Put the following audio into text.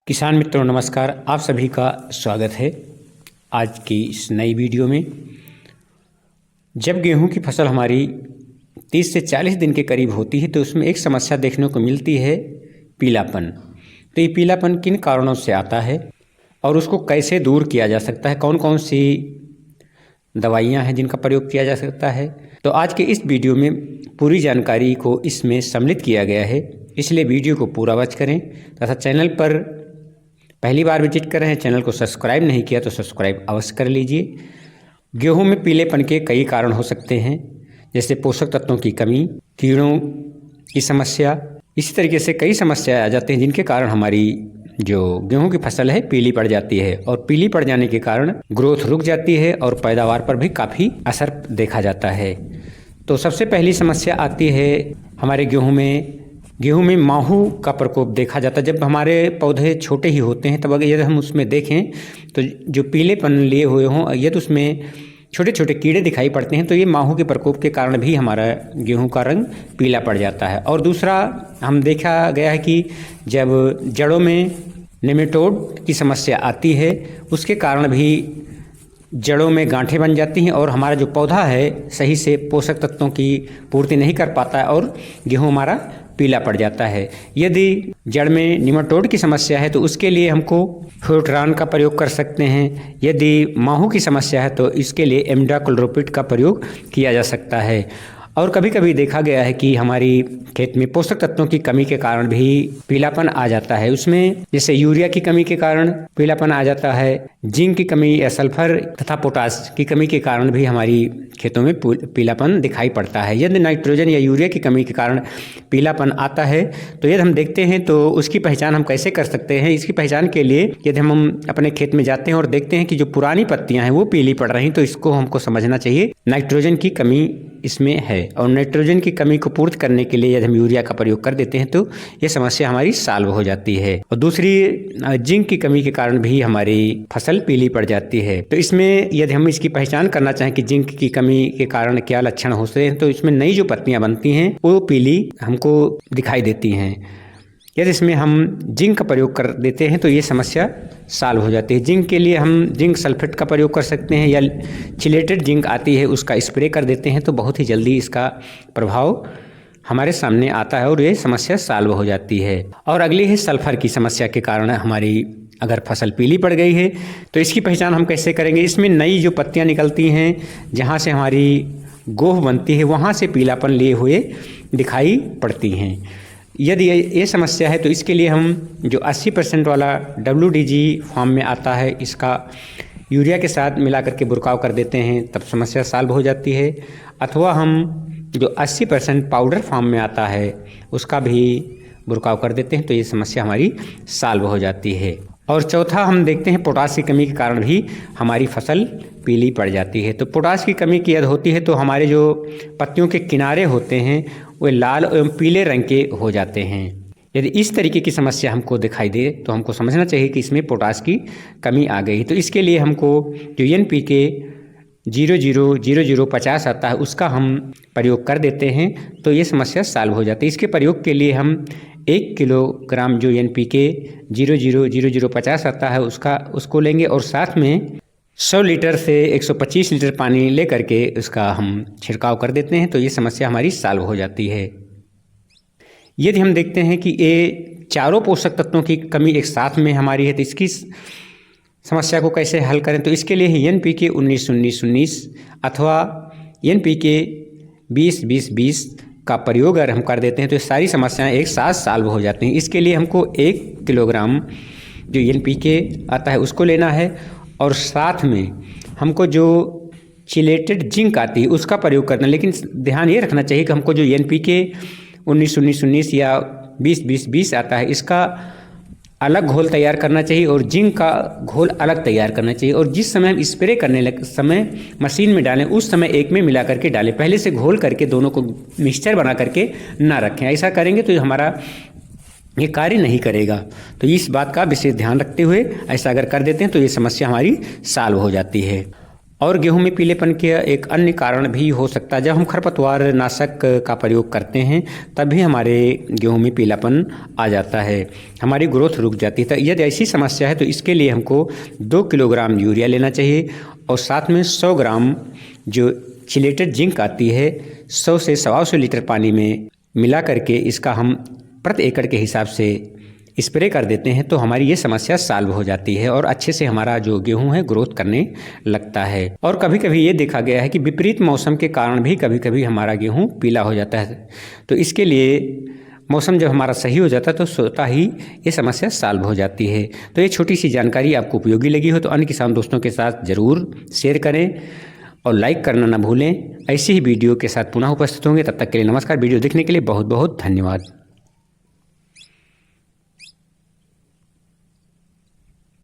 किसान मित्रों नमस्कार। आप सभी का स्वागत है आज की इस नई वीडियो में। जब गेहूं की फसल हमारी 30 से 40 दिन के करीब होती है तो उसमें एक समस्या देखने को मिलती है, पीलापन। तो ये पीलापन किन कारणों से आता है और उसको कैसे दूर किया जा सकता है, कौन कौन सी दवाइयाँ हैं जिनका प्रयोग किया जा सकता है। तो आज के इस वीडियो में पूरी जानकारी को इसमें सम्मिलित किया गया है, इसलिए वीडियो को पूरा वॉच करें तथा चैनल पर पहली बार विजिट कर रहे हैं, चैनल को सब्सक्राइब नहीं किया तो सब्सक्राइब अवश्य कर लीजिए। गेहूं में पीलेपन के कई कारण हो सकते हैं, जैसे पोषक तत्वों की कमी, कीड़ों की समस्या, इसी तरीके से कई समस्याएं आ जाती हैं जिनके कारण हमारी जो गेहूं की फसल है पीली पड़ जाती है और पीली पड़ जाने के कारण ग्रोथ रुक जाती है और पैदावार पर भी काफ़ी असर देखा जाता है। तो सबसे पहली समस्या आती है हमारे गेहूं में माहू का प्रकोप देखा जाता है। जब हमारे पौधे छोटे ही होते हैं तब अगर यदि हम उसमें देखें तो जो पीलेपन लिए हुए हों, यदि उसमें छोटे छोटे कीड़े दिखाई पड़ते हैं तो ये माहू के प्रकोप के कारण भी हमारा गेहूं का रंग पीला पड़ जाता है। और दूसरा हम देखा गया है कि जब जड़ों में नेमेटोड की समस्या आती है उसके कारण भी जड़ों में गांठें बन जाती हैं और हमारा जो पौधा है सही से पोषक तत्वों की पूर्ति नहीं कर पाता है और गेहूं हमारा पीला पड़ जाता है। यदि जड़ में निमेटोड की समस्या है तो उसके लिए हमको फ्यूट्रान का प्रयोग कर सकते हैं। यदि माहू की समस्या है तो इसके लिए इमिडाक्लोप्रिड का प्रयोग किया जा सकता है। और कभी कभी देखा गया है कि हमारी खेत में पोषक तत्वों की कमी के कारण भी पीलापन आ जाता है। उसमें जैसे यूरिया की कमी के कारण पीलापन आ जाता है, जिंक की कमी या सल्फर तथा पोटास की कमी के कारण भी हमारी खेतों में पीलापन दिखाई पड़ता है। यदि नाइट्रोजन या यूरिया की कमी के कारण पीलापन आता है तो यदि हम देखते हैं तो उसकी पहचान हम कैसे कर सकते हैं। इसकी पहचान के लिए यदि हम अपने खेत में जाते हैं और देखते हैं कि जो पुरानी पत्तियां हैं वो पीली पड़ रही तो इसको हमको समझना चाहिए नाइट्रोजन की कमी इसमें है। और नाइट्रोजन की कमी को पूर्ति करने के लिए यदि हम यूरिया का प्रयोग कर देते हैं तो ये समस्या हमारी सॉल्व हो जाती है। और दूसरी जिंक की कमी के कारण भी हमारी फसल पीली पड़ जाती है। तो इसमें यदि हम इसकी पहचान करना चाहें कि जिंक की कमी के कारण क्या लक्षण होते हैं तो इसमें नई जो पत्तियां बनती हैं वो पीली हमको दिखाई देती हैं। यदि इसमें हम जिंक का प्रयोग कर देते हैं तो ये समस्या सॉल्व हो जाती है। जिंक के लिए हम जिंक सल्फेट का प्रयोग कर सकते हैं या चिलेटेड जिंक आती है उसका स्प्रे कर देते हैं तो बहुत ही जल्दी इसका प्रभाव हमारे सामने आता है और ये समस्या सॉल्व हो जाती है। और अगली है सल्फर की समस्या के कारण हमारी अगर फसल पीली पड़ गई है तो इसकी पहचान हम कैसे करेंगे। इसमें नई जो पत्तियां निकलती हैं जहाँ से हमारी गोह बनती है वहाँ से पीलापन लिए हुए दिखाई पड़ती हैं। यदि ये समस्या है तो इसके लिए हम जो 80% वाला WDG फॉर्म में आता है इसका यूरिया के साथ मिला करके बुरकाव कर देते हैं तब समस्या सॉल्व हो जाती है। अथवा हम जो 80% पाउडर फॉर्म में आता है उसका भी बुरकाव कर देते हैं तो ये समस्या हमारी सॉल्व हो जाती है। और चौथा हम देखते हैं पोटास की कमी के कारण भी हमारी फसल पीली पड़ जाती है। तो पोटास की कमी की यदि होती है तो हमारे जो पत्तियों के किनारे होते हैं वे लाल एवं पीले रंग के हो जाते हैं। यदि इस तरीके की समस्या हमको दिखाई दे तो हमको समझना चाहिए कि इसमें पोटास की कमी आ गई। तो इसके लिए हमको जो NPK 000050 आता है उसका हम प्रयोग कर देते हैं तो ये समस्या सॉल्व हो जाती है। इसके प्रयोग के लिए हम 1 किलोग्राम जो NPK 000050 आता है उसको लेंगे और साथ में 100 लीटर से 125 लीटर पानी ले करके उसका हम छिड़काव कर देते हैं तो ये समस्या हमारी सॉल्व हो जाती है। यदि हम देखते हैं कि ये चारों पोषक तत्वों की कमी एक साथ में हमारी है तो इसकी समस्या को कैसे हल करें। तो इसके लिए NPK 19-19-19 अथवा NPK 20-20-20 का प्रयोग अगर हम कर देते हैं तो ये सारी समस्याएं एक साथ सॉल्व हो जाती हैं। इसके लिए हमको 1 किलोग्राम जो NPK आता है उसको लेना है और साथ में हमको जो चिलेटेड जिंक आती है उसका प्रयोग करना है। लेकिन ध्यान ये रखना चाहिए कि हमको जो NPK 19-19-19 या 20-20-20 आता है इसका अलग घोल तैयार करना चाहिए और जिंक का घोल अलग तैयार करना चाहिए। और जिस समय हम स्प्रे करने समय मशीन में डालें उस समय एक में मिला करके डालें, पहले से घोल करके दोनों को मिक्सचर बना करके ना रखें। ऐसा करेंगे तो हमारा ये कार्य नहीं करेगा। तो इस बात का विशेष ध्यान रखते हुए ऐसा अगर कर देते हैं तो ये समस्या हमारी सॉल्व हो जाती है। और गेहूं में पीलेपन के एक अन्य कारण भी हो सकता है, जब हम खरपतवार नाशक का प्रयोग करते हैं तब भी हमारे गेहूं में पीलापन आ जाता है, हमारी ग्रोथ रुक जाती है। तो यदि ऐसी समस्या है तो इसके लिए हमको 2 किलोग्राम यूरिया लेना चाहिए और साथ में 100 ग्राम जो चिलेटेड जिंक आती है 100 से 125 लीटर पानी में मिला करके इसका हम प्रति एकड़ के हिसाब से स्प्रे कर देते हैं तो हमारी ये समस्या सॉल्व हो जाती है और अच्छे से हमारा जो गेहूं है ग्रोथ करने लगता है। और कभी कभी ये देखा गया है कि विपरीत मौसम के कारण भी कभी कभी हमारा गेहूं पीला हो जाता है, तो इसके लिए मौसम जब हमारा सही हो जाता है तो स्वतः ही ये समस्या सॉल्व हो जाती है। तो ये छोटी सी जानकारी आपको उपयोगी लगी हो तो अन्य किसान दोस्तों के साथ ज़रूर शेयर करें और लाइक करना ना भूलें। ऐसी ही वीडियो के साथ पुनः उपस्थित होंगे, तब तक के लिए नमस्कार। वीडियो देखने के लिए बहुत बहुत धन्यवाद।